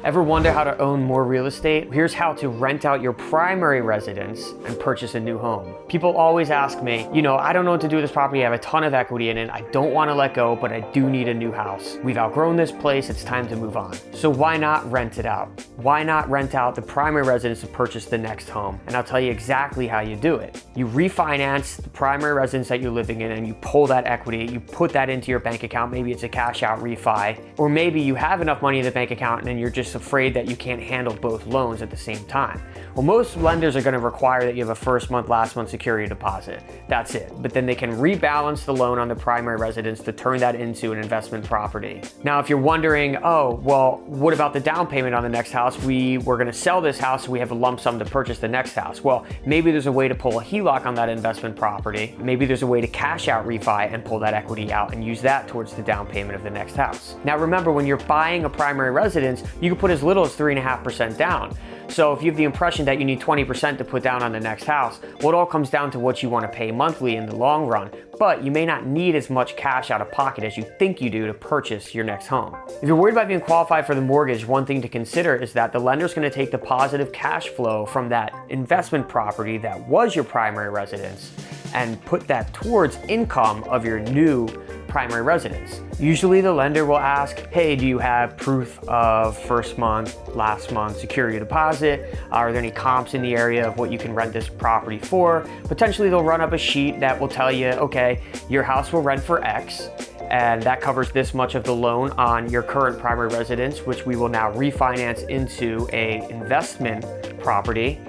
Ever wonder how to own more real estate? Here's how to rent out your primary residence and purchase a new home. People always ask me, I don't know what to do with this property. I have a ton of equity in it. I don't want to let go, but I do need a new house. We've outgrown this place. It's time to move on. So why not rent it out? Why not rent out the primary residence to purchase the next home? And I'll tell you exactly how you do it. You refinance the primary residence that you're living in and you pull that equity, you put that into your bank account. Maybe it's a cash out refi, or maybe you have enough money in the bank account and you're just afraid that you can't handle both loans at the same time. Well, most lenders are going to require that you have a first month, last month security deposit. That's it. But then they can rebalance the loan on the primary residence to turn that into an investment property. Now, if you're wondering, what about the down payment on the next house? We were going to sell this house, so we have a lump sum to purchase the next house. Well, maybe there's a way to pull a HELOC on that investment property. Maybe there's a way to cash out refi and pull that equity out and use that towards the down payment of the next house. Now, remember, when you're buying a primary residence, you can put as little as 3.5% down. So if you have the impression that you need 20% to put down on the next house, well, it all comes down to what you want to pay monthly in the long run. But you may not need as much cash out of pocket as you think you do to purchase your next home. If you're worried about being qualified for the mortgage, one thing to consider is that the lender's going to take the positive cash flow from that investment property that was your primary residence and put that towards income of your new primary residence. Usually the lender will ask, hey, do you have proof of first month, last month security deposit? Are there any comps in the area of what you can rent this property for? Potentially they'll run up a sheet that will tell you, okay, your house will rent for X, and that covers this much of the loan on your current primary residence, which we will now refinance into a investment property.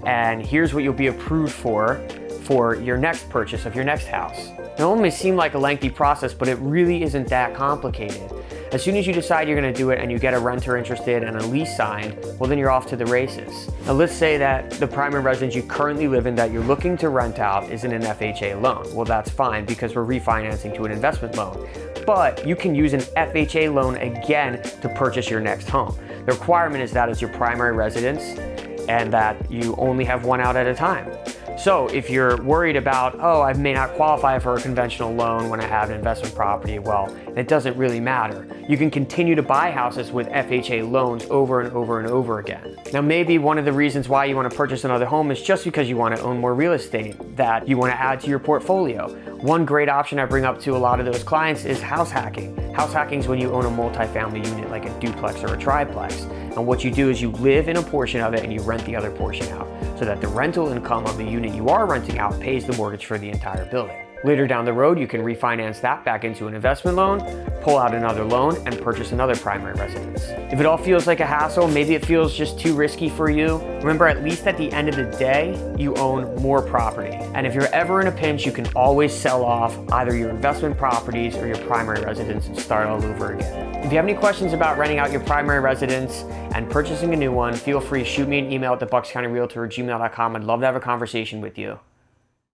And here's what you'll be approved for your next purchase of your next house. Now, it may seem like a lengthy process, but it really isn't that complicated. As soon as you decide you're going to do it and you get a renter interested and a lease signed, well, then you're off to the races. Now, let's say that the primary residence you currently live in that you're looking to rent out is in an FHA loan. Well, that's fine because we're refinancing to an investment loan. But you can use an FHA loan again to purchase your next home. The requirement is that it's your primary residence and that you only have one out at a time. So if you're worried about, I may not qualify for a conventional loan when I have an investment property, well, it doesn't really matter. You can continue to buy houses with FHA loans over and over and over again. Now, maybe one of the reasons why you want to purchase another home is just because you want to own more real estate that you want to add to your portfolio. One great option I bring up to a lot of those clients is house hacking. House hacking is when you own a multifamily unit like a duplex or a triplex. And what you do is you live in a portion of it and you rent the other portion out so that the rental income of the unit you are renting out pays the mortgage for the entire building. Later down the road, you can refinance that back into an investment loan, pull out another loan, and purchase another primary residence. If it all feels like a hassle, maybe it feels just too risky for you, remember, at least at the end of the day, you own more property. And if you're ever in a pinch, you can always sell off either your investment properties or your primary residence and start all over again. If you have any questions about renting out your primary residence and purchasing a new one, feel free to shoot me an email at thebuckscountyrealtor@gmail.com. I'd love to have a conversation with you.